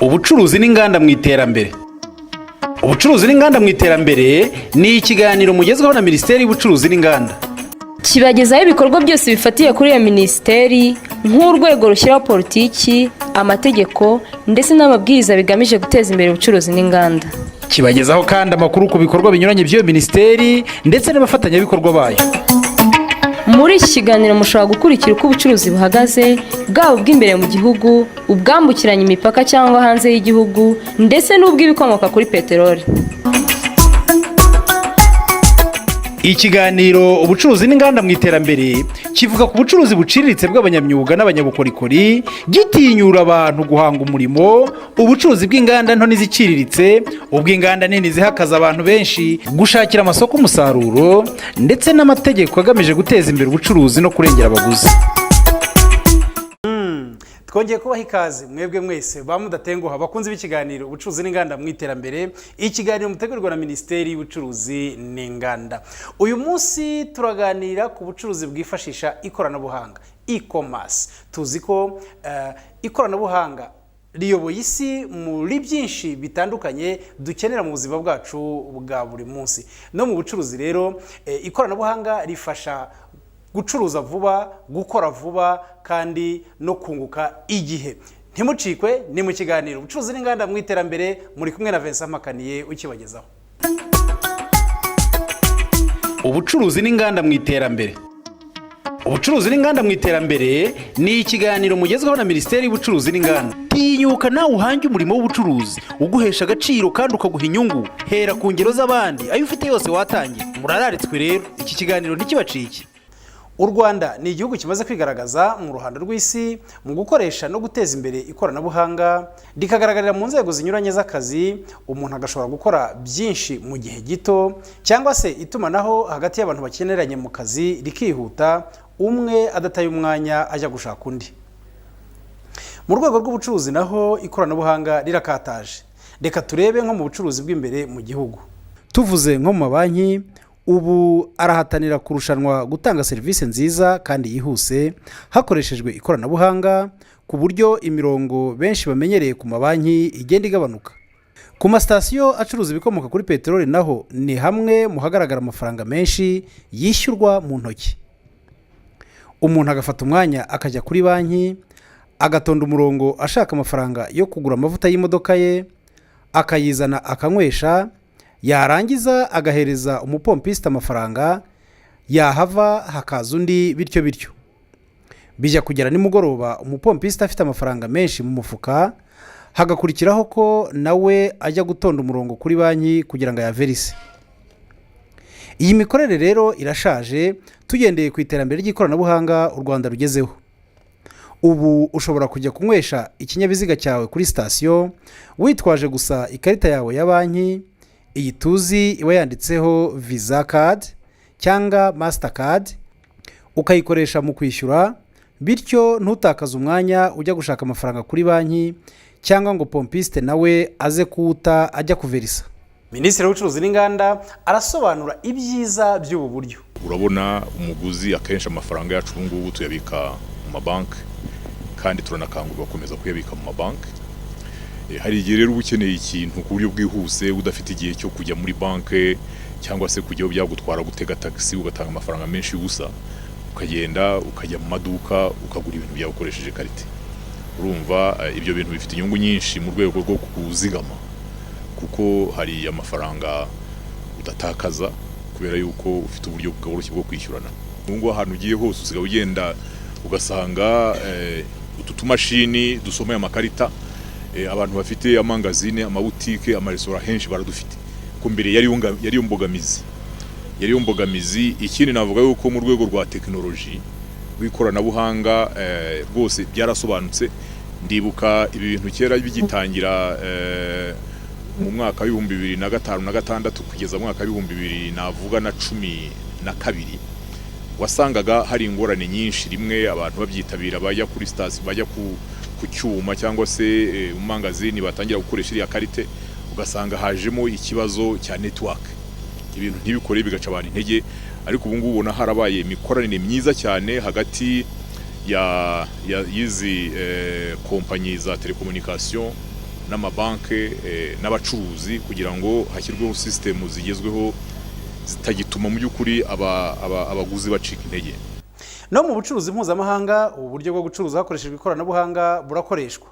Ubucuruzi n'inganda mu iterambere. Ubucuruzi n'inganda mu iterambere ni ikiganiro mugezweho na Minisiteri y'Ubucuruzi n'Inganda. Kibagezaho ibikorwa byose bifatiye kuri iyo minisiteri nk'urwego rushyiraho politiki, amategeko ndetse n'amabwiriza bigamije guteza imbere ubucuruzi n'inganda. Kibagezaho kandi amakuru ku bikorwa binyuranye by'iyo minisiteri ndetse n'abafatanyabikorwa bayo. Muri iki kiganiro mushobora gukurikira uko ubucuruzi buhagaze, bwaba ubw'imbere mu gihugu, ubwambukiranya imipaka cyangwa hanze y'igihugu, ndetse n'ubw'ibikomoka kuri peteroli. Ikiganiro ubucuruzi n'inganda mu iterambere kivuga ku bucuruzi buciriritse bw'abanyamyuga n'abanyabukorikori, gitinyura abantu guhanga umurimo, ubucuruzi bw'inganda nto n'iziciriritse, ubw'inganda nini zihakaza abantu benshi, gushakira amasoko umusaruro ndetse n'amategeko agamije guteza imbere ubucuruzi no kurengera abaguzi. Twongeye kubaha ikaze mwebwe mwese bamudatenguha bakunze b'ikiganiro ubucuruzi n'inganda mu iterambere, ikiganiro mutegurirwa na Minisiteri y'Ubucuruzi n'Inganda. Uyu munsi turaganira ku bucuruzi bwifashisha ikoranabuhanga, e-commerce. Tuzi ko ikoranabuhanga riyoboye isi muri byinshi bitandukanye dukenera mu buzima bwacu bwa buri munsi. No mu bucuruzi rero ikoranabuhanga rifasha gucuruza vuba, gukora vuba kandi no kunguka igihe. Ntimucikwe, ni mu kiganiro ubucuruzi n'inganda mu iterambere, muri kumwe na Vincent MPAKANIYE ukibagezaho. Ubucuruzi n'inganda mu iterambere. Ubucuruzi n'inganda mu iterambere ni ikiganiro mugezweho na Minisiteri y'Ubucuruzi n'Inganda. Tinyuka nawe uhange umurimo w'ubucuruzi uguhesha agaciro kandi ukaguha inyungu. Hera ku ngero z'abandi, ayo ufite yose watangiye. Murararitswe rero, iki kiganiro ntikibacike. U Rwanda ni igihugu kimaze kwigaragaza mu ruhando rw'isi mu gukoresha no guteza imbere ikoranabuhanga, rikagaragarira mu nzego zinyuranye z'akazi. Umuntu agashobora gukora byinshi mu gihe gito, cyangwa se itumanaho hagati y'abantu bakeneranye mu kazi rikihuta, umwe adataye umwanya ajya gushaka undi. Mu rwego rw'ubucuruzi naho ikoranabuhanga rirakataje. Reka turebe nko mu bucuruzi bw'imbere mu gihugu. Tuvuze nko mu mabanki, ubu arahatanira kurushanwa gutanga serivisi nziza kandi yihuse hakoreshejwe ikoranabuhanga, ku buryo imirongo benshi bamenyereye ku mabanki igenda igabanuka. Ku masitasiyo acuruza ibikomoka kuri peteroli naho ni hamwe mu hagaragara amafaranga menshi yishyurwa mu ntoki. Umuntu agafata umwanya akajya kuri banki, agatonda umurongo ashaka amafaranga yo kugura amavuta y'imodoka ye, akayizana akanywesha, yarangiza agahereza umupompisite amafaranga, yahava hakaza undi, bityo bityo. Bijya kugera nimugoroba umupompisite afite amafaranga menshi mu mufuka, hagakurikiraho ko nawe ajya gutonda umurongo kuri banki kugira ngo ayaverise. Iyi mikorere rero irashaje tugendeye ku iterambere ry'ikoranabuhanga u Rwanda rugezeho. Ubu ushobora kujya kunywesha ikinyabiziga cyawe kuri sitasiyo witwaje gusa ikarita yawe ya banki. Iyi tuzi iba yanditseho Visa card cyangwa Master card, ukayikoresha mu kwishyura, bityo ntutakaze umwanya ujya gushaka amafaranga kuri banki cyangwa ngo pompisite nawe aze kuwuta ajya kuverisa. Minisitiri w'Ubucuruzi n'Inganda arasobanura ibyiza by'ubu buryo. Urabona umuguzi akenshi amafaranga yacu ubu ngubu tuyabika mu mabanki, kandi turanakangurwa gukomeza kuyabika mu mabanki. Hari igihe rero ukeneye ikintu ku buryo bwihuse udafite igihe cyo kujya muri banki cyangwa se kujyaho byagutwara gutega taxi ugatanga amafaranga menshi gusa, ukagenda ukajya mu maduka ukagura ibintu byawe ukoresheje karite. Urumva ibyo bintu bifite inyungu nyinshi mu rwego rwo kuzigama, kuko hari amafaranga udatakaza kubera yuko ufite uburyo bworoshye bwo kwishyurana. Ngo ahantu ugiye hose usiga ugenda ugasanga utu tumashini dusomeye amakarita. Abantu bafite amangazine, amabutike, amaresitora henshi baradufite. Ko mbere yari mbogamizi. Ikindi navuga yuko mu rwego rwa tekinoloji rw'ikoranabuhanga rwose byarasobanutse. Ndibuka ibi bintu kera bigitangira mu mwaka wa 2005 na 2006 kugeza mu mwaka wa 2012 wasangaga hari ingorane nyinshi. Rimwe abantu babyitabira bajya kuri sitasiyo, bajya ku cyuma cyangwa se umangazini batangira gukoresha iriya karite, ugasanga hajemo ikibazo cya network, ibintu ntibikore bigaca abantu intege. Ariko ubu ngubu ubona harabaye imikoranire myiza cyane hagati y'izi kompanyi za telekomunikasiyo n'amabanke n'abacuruzi kugira ngo hashyirweho system zigezweho zitagituma mu by'ukuri abaguzi bacika intege. No mu bucuruzi mpuzamahanga ubu buryo bwo gucuruza hakoreshejwe ikoranabuhanga burakoreshwa.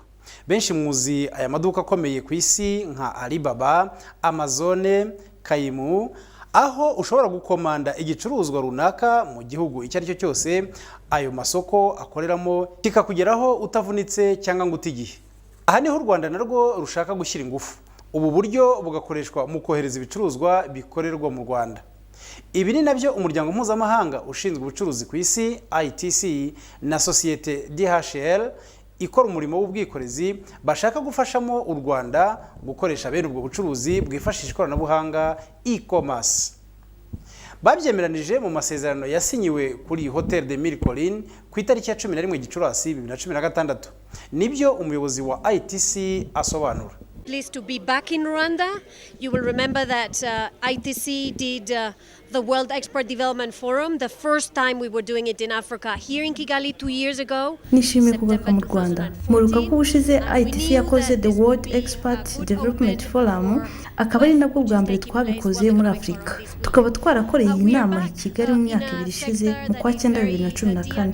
Benshi muzi aya maduka akomeye ku isi nka Alibaba, Amazon, Kaimu, aho ushobora gukomanda igicuruzwa runaka mu gihugu icyo ari cyo cyose ayo masoko akoreramo kikakugeraho utavunitse cyangwa ngo utigihe. Aha niho u Rwanda narwo rushaka gushyira ingufu. Ubu buryo bugakoreshwa mu kohereza ibicuruzwa bikorerwa mu Rwanda. Ibi ni nabyo umuryango mpuzamahanga ushinzwe ubucuruzi ku isi ITC na sosiyete DHL ikora umurimo w'ubwikorezi bashaka gufashamo u Rwanda gukoresha bene ubwo bucuruzi bwifashisha ikoranabuhanga e-commerce. Babyemeranije mu masezerano yasinyiwe kuri Hotel de Mille ku itariki ya 11 Gicurasi 2016. Nibyo umuyobozi wa ITC asobanura. Pleased to be back in Rwanda. You will remember that ITC did the World Export Development Forum, the first time we were doing it in Africa, here in Kigali 2 years ago. Nishimiye kugaruka mu Rwanda. Muruka ko ubushize ITC yakoze the World Export Development Forum, akaba ari nabwo bwa mbere twabikoze muri Afrika. Tukaba twarakoreye iyi nama i Kigali mu myaka 2 ishize mu kwa 9 2014.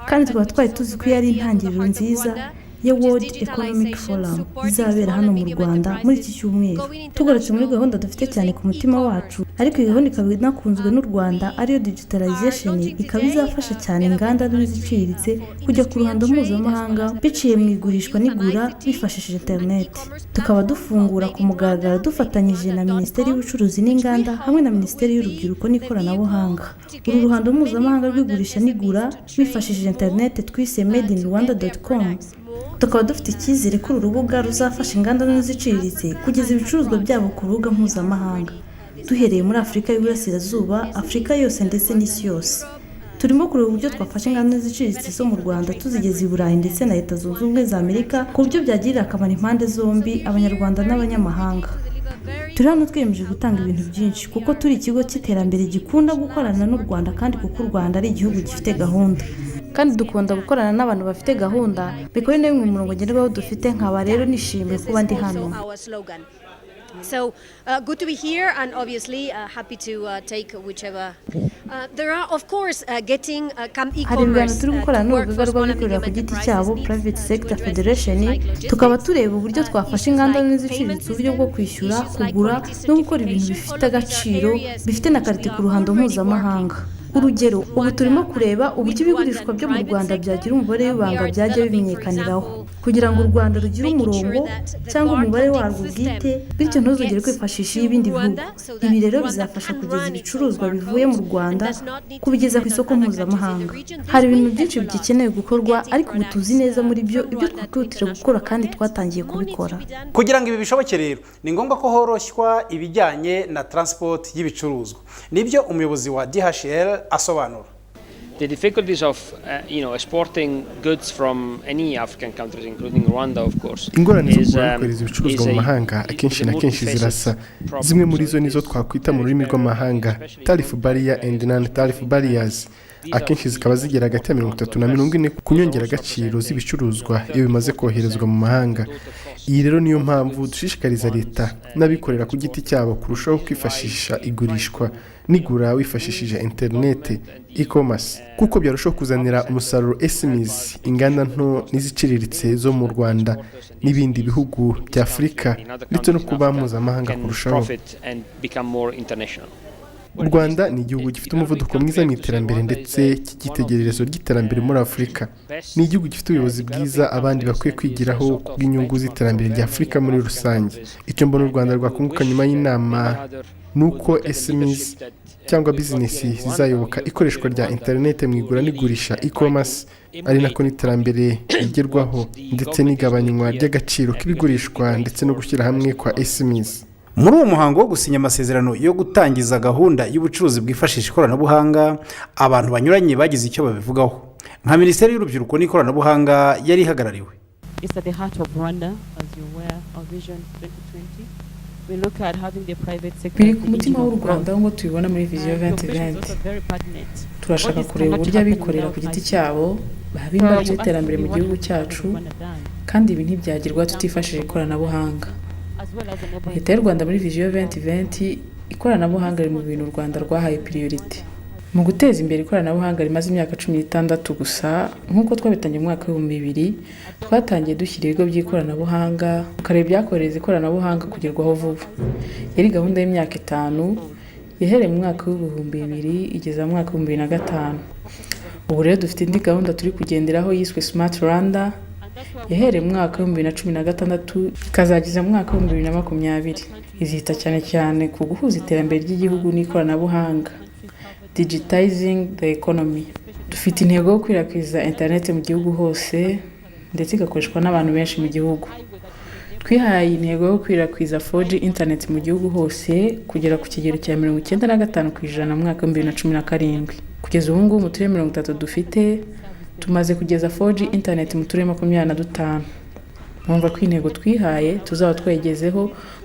Kandi tukaba twari tuzi ko yari intangiriro nziza ya World Economic Forum izabera hano mu Rwanda muri iki cyumweru. Tugarutse muri gahunda dufite cyane ku mutima wacu, ariko iyi gahunda ikaba inakunzwe n'u Rwanda ariyo digitalization, ikaba izafasha cyane inganda n'iziciriritse kujya ku ruhando mpuzamahanga biciye mu igurishwa n'igura bifashishije internet. Tukaba dufungura ku mugaragaro dufatanyije na Minisiteri y'Ubucuruzi n'Inganda hamwe na Minisiteri y'Urubyiruko n'Ikoranabuhanga. Uru ruhando mpuzamahanga rw'igurisha n'igura bifashishije internet twise madeinrwanda.com. Tukaba dufite icyizere ko urubuga ruzafasha inganda n'iziciriritse kugeza ibicuruzwa byabo ku rubuga mpuzamahanga, duhereye muri Afurika y'Uburasirazuba, Afurika yose ndetse n'isi yose. Turimo kureba uburyo twafasha inganda n'iziciriritse zo mu Rwanda tuzigeza i Burayi ndetse na Leta Zunze Ubumwe za Amerika ku buryo byagirira akamaro impande zombi, Abanyarwanda n'abanyamahanga. Turi hano twiyemeje gutanga ibintu byinshi kuko turi ikigo cy'iterambere gikunda gukorana n'u Rwanda kandi kuko u Rwanda ari igihugu gifite gahunda. Kandi dukunda gukorana n'abantu bafite gahunda, bikore na bimwe mu murongo ngenderwaho dufite. Nkaba rero nishimiye kuba ndi hano. So good to be here and obviously happy to take whichever. There are of course getting hari ibintu turi gukorana n'urugaga rw'abikorera ku giti cyabo Private Sector Federation, tukaba tureba uburyo twafasha inganda n'iziciriritse uburyo bwo kwishyura, kugura no gukora ibintu bifite agaciro bifite na karite ku ruhando mpuzamahanga. Urugero, ubu turimo kureba uburyo ibigurishwa byo mu Rwanda byagira umubare w'ibanga byajya bimenyekaniraho kugira ngo u Rwanda rugire umurongo cyangwa umubare warwo bwite, bityo ntuzongere kwifashisha ibindi bihugu. Ibi rero bizafasha kugeza ibicuruzwa bivuye mu Rwanda kubigeza ku isoko mpuzamahanga. Hari ibintu byinshi bigikenewe gukorwa, ariko ubu tuzi neza muri ibyo twakihutira gukora kandi twatangiye kubikora. Kugira ngo ibi bishoboke rero ni ngombwa ko horoshywa ibijyanye na transport y'ibicuruzwa. Nibyo umuyobozi wa DHL asobanura. The difficulties of exporting goods from any African countries including Rwanda of course. Ingorane zo kohereza ibicuruzwa mu mahanga akenshi na kenshi zirasa. Zimwe muri zo nizo twakwita mu rurimi rw'amahanga tariff barrier and non-tariff barriers. Akenshi zikaba zigera hagati ya 30 na 40 ku nyongeragaciro z'ibicuruzwa iyo bimaze koherezwa mu mahanga. Iyi rero niyo mpamvu dushishikariza Leta n'abikorera ku giti cyabo kurushaho kwifashisha igurishwa n'igura wifashishije internet e-commerce kuko byarushaho kuzanira umusaruro SMEs, inganda nto n'iziciriritse zo mu Rwanda n'ibindi bihugu bya Afurika ndetse no kuba mpuzamahanga kurushaho. U Rwanda ni igihugu gifite umuvuduko mwiza mu iterambere ndetse cy'igitegererezo ry'iterambere muri Afurika. Ni igihugu gifite ubuyobozi bwiza abandi bakwiye kwigiraho kubw'inyungu z'iterambere rya Afurika muri rusange. Icyo mbona u Rwanda rwakunguka nyuma y'inama nuko SMEs cyangwa bizinesi zizayoboka ikoreshwa rya internet mu igura n'igurisha e-commerce, ari nako n'iterambere rigerwaho ndetse n'igabanywa ry'agaciro k'ibigurishwa ndetse no gushyira hamwe kwa SMEs. Muri uwo muhango wo gusinya amasezerano yo gutangiza gahunda y'ubucuruzi bwifashisha ikoranabuhanga, abantu banyuranye bagize icyo babivugaho. Nka Minisiteri y'Urubyiruko n'Ikoranabuhanga yari ihagarariwe. It's at the heart of Rwanda, as you're aware, our vision 2020. biri ku mutima w'u Rwanda ngo tubibona muri Vision 2020 turashaka kureba uburyo abikorera ku giti cyabo bahimba iterambere mu gihugu cyacu kandi ibi ntibyagirwa tutifashishije ikoranabuhanga. Leta y'u Rwanda muri Vision 2020 ikoranabuhanga riri mu bintu u Rwanda rwahaye priority mu guteza imbere ikoranabuhanga rimaze imyaka 16 gusa. Nk'uko twabitangiye mu mwaka wa 2000 twatangiye dushyira ibigo by'ikoranabuhanga tukareba ibyakorewe ikoranabuhanga kugerwaho vuba. Yari gahunda y'imyaka 5 yahereye mu mwaka wa 2000 igeza mu mwaka wa 2005. Ubu rero dufite indi gahunda turi kugenderaho yiswe Smart Rwanda yahereye mu mwaka wa 2016 ikazageza mu mwaka wa 2020. Izita cyane cyane ku guhuza iterambere ry'igihugu n'ikoranabuhanga, digitizing the economy. Dufite intego yo kwirakiza internet mu gihugu hose ndetse igakoreshwa n'abantu benshi mu gihugu. Twihaye intego yo kwirakiza 4G internet mu gihugu hose kugera ku kigero cya 95% mu mwaka wa 2017. Kugeza ubu ngubu mu turere 30 dufite tumaze kugeza 4G internet mu turere 25. Mwumva ko intego twihaye tuzaba twayigezeho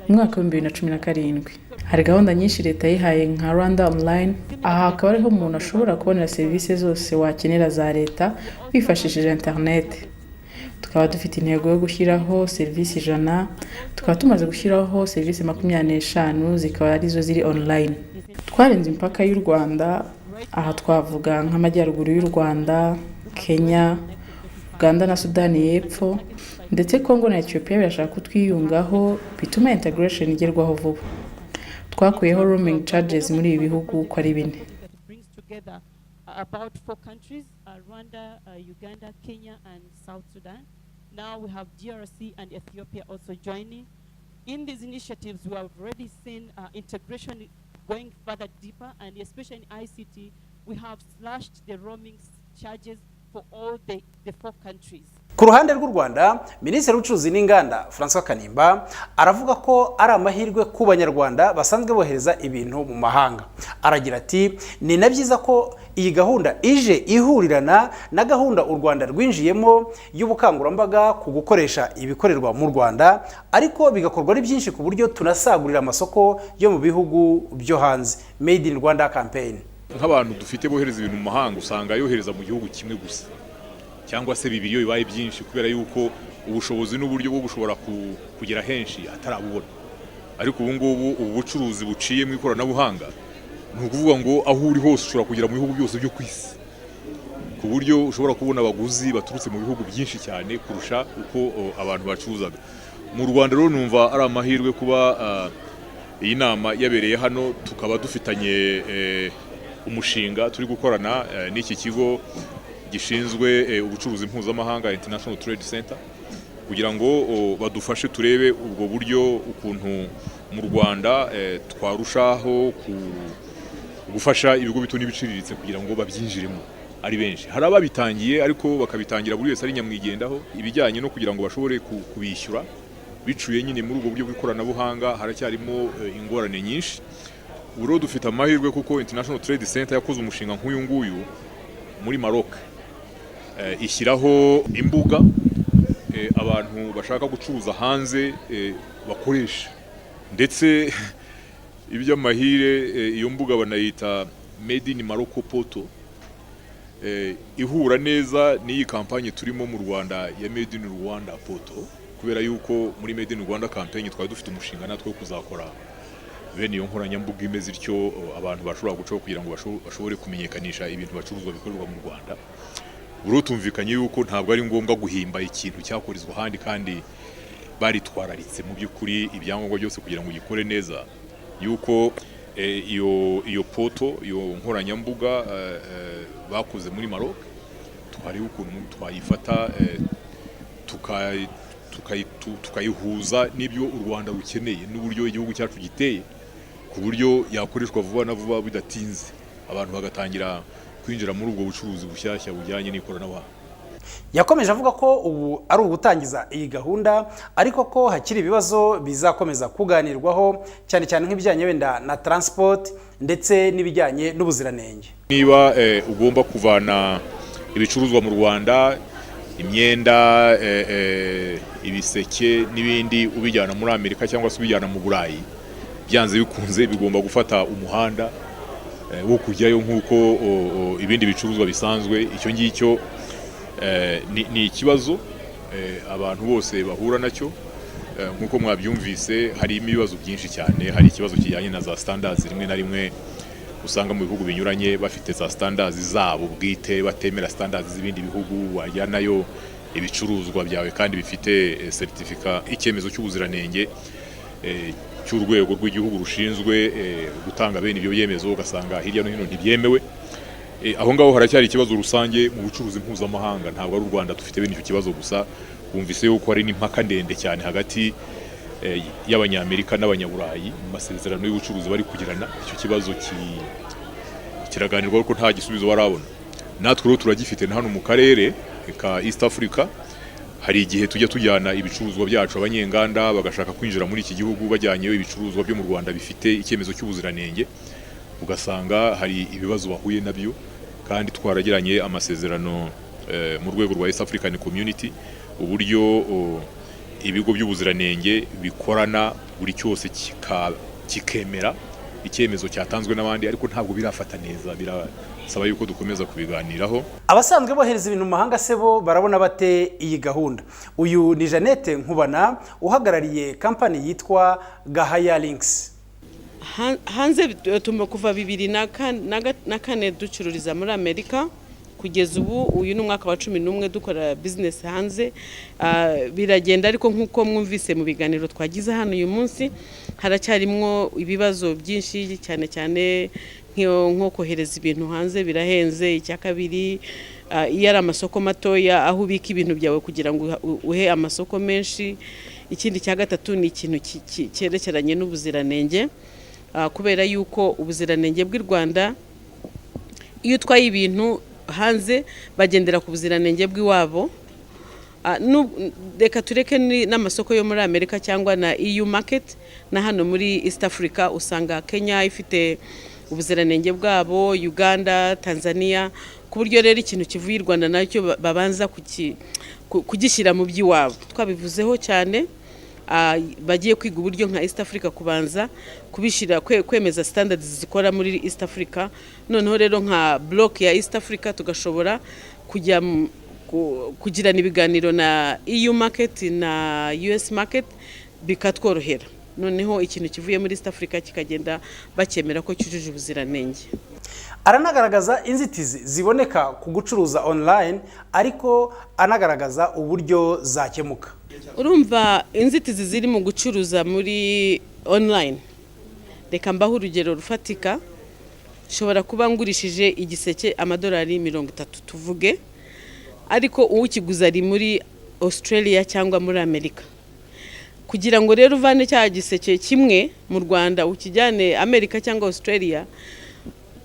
mu mwaka wa 2017. Hari gahunda nyinshi Leta yihaye nka Rwanda Online, aha akaba ariho umuntu ashobora kubonera serivisi zose wakenera za Leta wifashishije internet. Tukaba dufite intego yo gushyiraho serivisi 100, tukaba tumaze gushyiraho serivisi 25 zikaba arizo ziri online. Twarenze impaka y'u Rwanda, aha twavuga nk'amajyaruguru y'u Rwanda, Kenya, Uganda na Sudani y'Epfo, ndetse Congo na Ethiopia birashaka kutwiyungaho bituma integration igerwaho vuba. Twakuyeho roaming charges muri ibi bihugu ko ari 4. About 4 countries, Rwanda, Uganda, Kenya and South Sudan. Now we have DRC and Ethiopia also joining. In these initiatives, we have already seen integration going further deeper, and especially in ICT, we have slashed the roaming charges for all the 4 countries. Ku ruhande rw'u Rwanda, Minisitiri w'Ubucuruzi n'Inganda Francois Kanimba aravuga ko ari amahirwe ku banyarwanda basanzwe bohereza ibintu mu mahanga. Aragira ati ni nabyiza ko iyi gahunda ije ihurirana na gahunda u Rwanda rwinjiyemo y'ubukangurambaga ku gukoresha ibikorerwa mu Rwanda, ariko bigakorwa ari byinshi ku buryo tunasagurira amasoko yo mu bihugu byo hanze. Made in Rwanda campaign. Nk'abantu dufite bohereza ibintu mu mahanga usanga yohereza mu gihugu kimwe gusa cyangwa se bibiri iyo bibaye byinshi, kubera yuko ubushobozi n'uburyo bwo gushobora kugera henshi atarabubona. Ariko ubu ngubu ubucuruzi buciye mu ikoranabuhanga ni ukuvuga ngo aho uri hose ushobora kugera mu bihugu byose byo ku isi, ku buryo ushobora kubona abaguzi baturutse mu bihugu byinshi cyane kurusha uko abantu bacuruzaga. Mu Rwanda rero numva ari amahirwe kuba iyi nama yabereye hano, tukaba dufitanye umushinga turi gukorana n'iki kigo gishinzwe ubucuruzi mpuzamahanga International Trade Center, kugira ngo badufashe turebe ubwo buryo ukuntu mu Rwanda twarushaho gufasha ibigo bito n'ibiciriritse kugira ngo babyinjiremo ari benshi. Hari ababitangiye ariko bakabitangira buri wese ari nyamwigendaho, ibijyanye no kugira ngo bashobore kubishyura bicuye nyine muri ubwo buryo bw'ikoranabuhanga haracyarimo ingorane nyinshi. Uro dufite amahirwe kuko International Trade Center yakoze umushinga nk'uyu nguyu muri Maroc, ishyiraho imbuga abantu bashaka gucuruza hanze bakoresha, ndetse iby'amahire iyo mbuga banayita Made in Morocco Portal, ihura neza n'iyi kampanye turimo mu Rwanda ya Made in Rwanda Portal, kubera yuko muri Made in Rwanda campaign twari dufite umushinga natwe wo kuzakora bene iyo nkoranyambuga imeze ityo abantu bashobora gucaho kugira ngo bashobore kumenyekanisha ibintu bacuruzwa bikorerwa mu Rwanda. Uro tumvikanye yuko ntabwo ari ngombwa guhimba ikintu cyakorizwa handi kandi baritwararitse mu by'ukuri ibyangombwa byose kugira ngo gikore neza, yuko iyo poto iyo nkoranyambuga bakoze muri Maroc twari ukuntu twayifata tukayihuza n'ibyo u Rwanda rukeneye n'uburyo igihugu cyacu giteye, ku buryo yakoreshwa vuba na vuba bidatinze, abantu bagatangira kwinjira muri ubwo bucuruzi bushyashya bujyanye n'ikoranabuhanga. Yakomeje avuga ko ubu ari ugutangiza iyi gahunda, ariko ko hakiri ibibazo bizakomeza kuganirwaho cyane cyane nk'ibijyanye wenda na transport ndetse n'ibijyanye n'ubuziranenge. Niba ugomba kuvana ibicuruzwa mu Rwanda, imyenda, ibiseke n'ibindi ubijyana muri Amerika cyangwa se ubijyana mu Burayi, byanze bikunze bigomba gufata umuhanda wo kujyayo nk'uko ibindi bicuruzwa bisanzwe. Icyo ngicyo ni ikibazo abantu bose bahura nacyo. Nk'uko mwabyumvise harimo ibibazo byinshi cyane. Hari ikibazo kijyanye na za standards, rimwe na rimwe usanga mu bihugu binyuranye bafite za standards zabo bwite, batemera standards z'ibindi bihugu. Wajyanayo ibicuruzwa byawe kandi bifite certificate, icyemezo cy'ubuziranenge cy'urwego rw'igihugu rushinzwe gutanga bene ibyo byemezo, ugasanga hirya no hino ntibyemewe. Aho ngaho haracyari ikibazo rusange mu bucuruzi mpuzamahanga. Ntabwo ari u Rwanda dufite bene icyo kibazo gusa. Bumvise yuko hari n'impaka ndende cyane hagati y'Abanyamerika n'Abanyaburayi mu masezerano y'ubucuruzi bari kugirana. Icyo kibazo kiraganirwa ariko nta gisubizo barabona. Natwe rero turagifite hano mu karere ka East Africa. Hari igihe tujya tujyana ibicuruzwa byacu abanyenganda bagashaka kwinjira muri iki gihugu bajyanyeyo ibicuruzwa byo mu Rwanda bifite icyemezo cy'ubuziranenge, ugasanga hari ibibazo bahuye nabyo, kandi twaragiranye amasezerano mu rwego rwa East African Community uburyo ibigo by'ubuziranenge bikorana buri cyose kikemera icyemezo cyatanzwe n'abandi, ariko ntabwo birafata neza. Birasaba yuko dukomeza kubiganiraho. Abasanzwe bohereza ibintu mu mahanga se bo barabona bate iyi gahunda? Uyu ni Jeannette Nkubana uhagarariye kampani yitwa Gahaya Links. Hanze kuva 2004 ducururiza muri Amerika, kugeza ubu uyu ni umwaka wa 11 dukora business hanze. Biragenda, ariko nk'uko mwumvise mu biganiro twagize hano uyu munsi, haracyarimo ibibazo byinshi cyane cyane nko kohereza ibintu hanze birahenze. Icya kabiri, iyo ari amasoko matoya aho ubika ibintu byawe kugira ngo uhe amasoko menshi. Ikindi cya gatatu ni ikintu cyerekeranye n'ubuziranenge, kubera yuko ubuziranenge bw'u Rwanda, iyo utwaye ibintu hanze bagendera ku buziranenge bw'iwabo. Reka tureke n'amasoko yo muri Amerika cyangwa na EU market, na hano muri East Africa usanga Kenya ifite ubuziranenge bwabo, Uganda, Tanzania, ku buryo rero ikintu kivuye u Rwanda nacyo babanza kugishyira mu by'iwabo. Twabivuzeho cyane, bagiye kwiga uburyo nka East Africa kubanza kubishyira kwemeza standards zikora muri East Africa. Noneho rero nka block ya East Africa tugashobora kujya kugirana ibiganiro na EU market na US market, bikatworohera. Noneho ikintu kivuye muri East Africa kikagenda bakemera ko cyujuje ubuziranenge. Aranagaragaza inzitizi ziboneka ku gucuruza online, ariko anagaragaza uburyo zakemuka. Urumva inzitizi ziri mu gucuruza muri online, reka mbaho urugero rufatika. Shobora kuba ngurishije igiseke amadolari 30 tuvuge, ariko uwukiguza ari muri Australia cyangwa muri Amerika. Kugira ngo rero uvane cya giseke kimwe mu Rwanda ukijyane Amerika cyangwa Australia,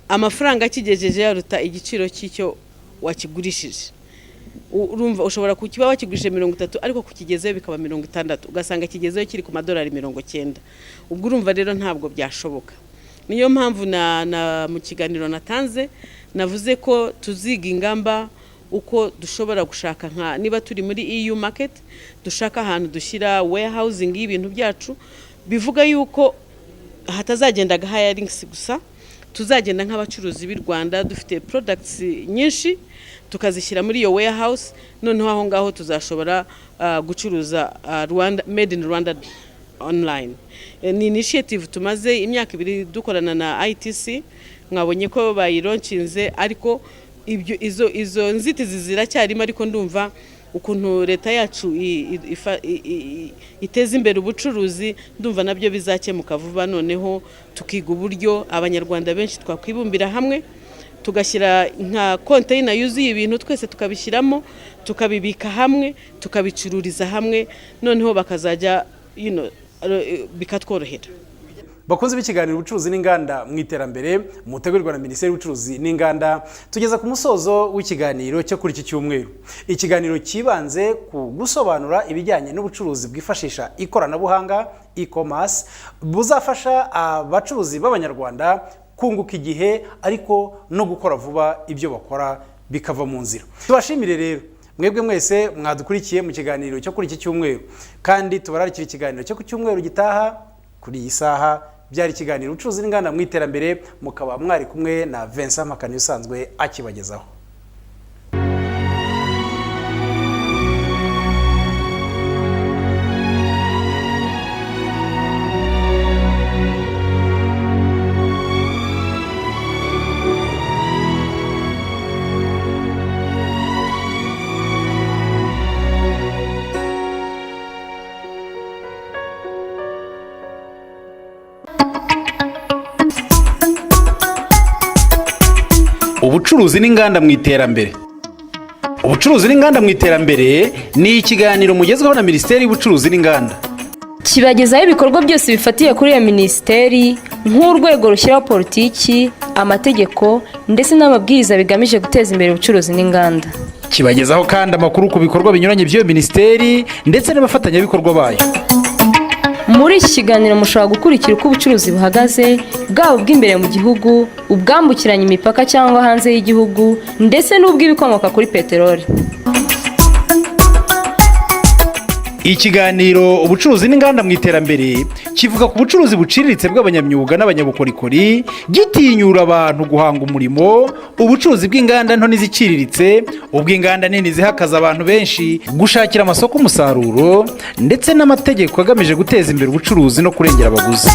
amafaranga kigejeje yaruta igiciro cy'icyo wakigurishije. Urumva ushobora kukiba wakigurishije 30, ariko kukigezeyo bikaba 60, ugasanga kigezeyo kiri ku madolari 90. Ubwo urumva rero ntabwo byashoboka. Niyo mpamvu mu kiganiro natanze navuze ko tuziga ingamba uko dushobora gushaka, nka niba turi muri EU market dushaka ahantu dushyira warehousing y'ibintu byacu, bivuga yuko hatazagenda Gahaya Links gusa, tuzagenda nk'abacuruzi b'i Rwanda dufite products nyinshi tukazishyira muri iyo warehouse. Noneho aho ngaho tuzashobora gucuruza Rwanda, made in Rwanda online. Ni initiative tumaze imyaka 2 dukorana na ITC, mwabonye ko bayironchinze, ariko izo nzitizi ziracyarimo, ariko ndumva ukuntu leta yacu iteza imbere ubucuruzi, ndumva nabyo bizakemuka vuba. Noneho tukiga uburyo abanyarwanda benshi twakwibumbira hamwe, tugashyira nka container yuzuye ibintu twese tukabishyiramo, tukabibika hamwe, tukabicururiza hamwe, noneho bakazajya bikatworohera. Bakunze b'ikiganiro ubucuruzi n'inganda mu iterambere, mutegurirwa na Minisiteri y'Ubucuruzi n'Inganda. Tugeza ku musozo w'ikiganiro cyo kuri iki cyumweru. Ikiganiro kibanze ku gusobanura ibijyanye n'ubucuruzi bwifashisha ikoranabuhanga, e-commerce, buzafasha abacuruzi b'Abanyarwanda kunguka igihe, ariko no gukora vuba ibyo bakora bikava mu nzira. Tubashimire rero mwebwe mwese mwadukurikiye mu kiganiro cyo kuri iki cyumweru, kandi tubararikira ikiganiro cyo ku cyumweru gitaha kuri iyi saha byari ikiganiro ubucuruzi n'inganda mu iterambere, mukaba mwari kumwe na Vincent MPAKANIYE usanzwe akibagezaho. Ubucuruzi n'inganda mu iterambere. Ubucuruzi n'inganda mu iterambere ni ikiganiro mugezweho na Minisiteri y'Ubucuruzi n'Inganda. Kibagezaho ibikorwa byose bifatiye kuri iyo minisiteri nk'urwego rushyiraho politiki, amategeko ndetse n'amabwiriza bigamije guteza imbere ubucuruzi n'inganda. Kibagezaho kandi amakuru ku bikorwa binyuranye by'iyo minisiteri ndetse n'abafatanyabikorwa bayo. Muri iki kiganiro mushobora gukurikira uko ubucuruzi buhagaze, bwaba ubw'imbere mu gihugu, ubwambukiranya imipaka cyangwa hanze y'igihugu, ndetse n'ubw'ibikomoka kuri peteroli. Ikiganiro ubucuruzi n'inganda mu iterambere kivuga ku bucuruzi buciriritse bw'abanyamyuga n'abanyabukorikori, gitinyura abantu guhanga umurimo, ubucuruzi bw'inganda nto n'iziciriritse, ubw'inganda nini zihakaza abantu benshi, gushakira amasoko umusaruro ndetse n'amategeko agamije guteza imbere ubucuruzi no kurengera abaguzi.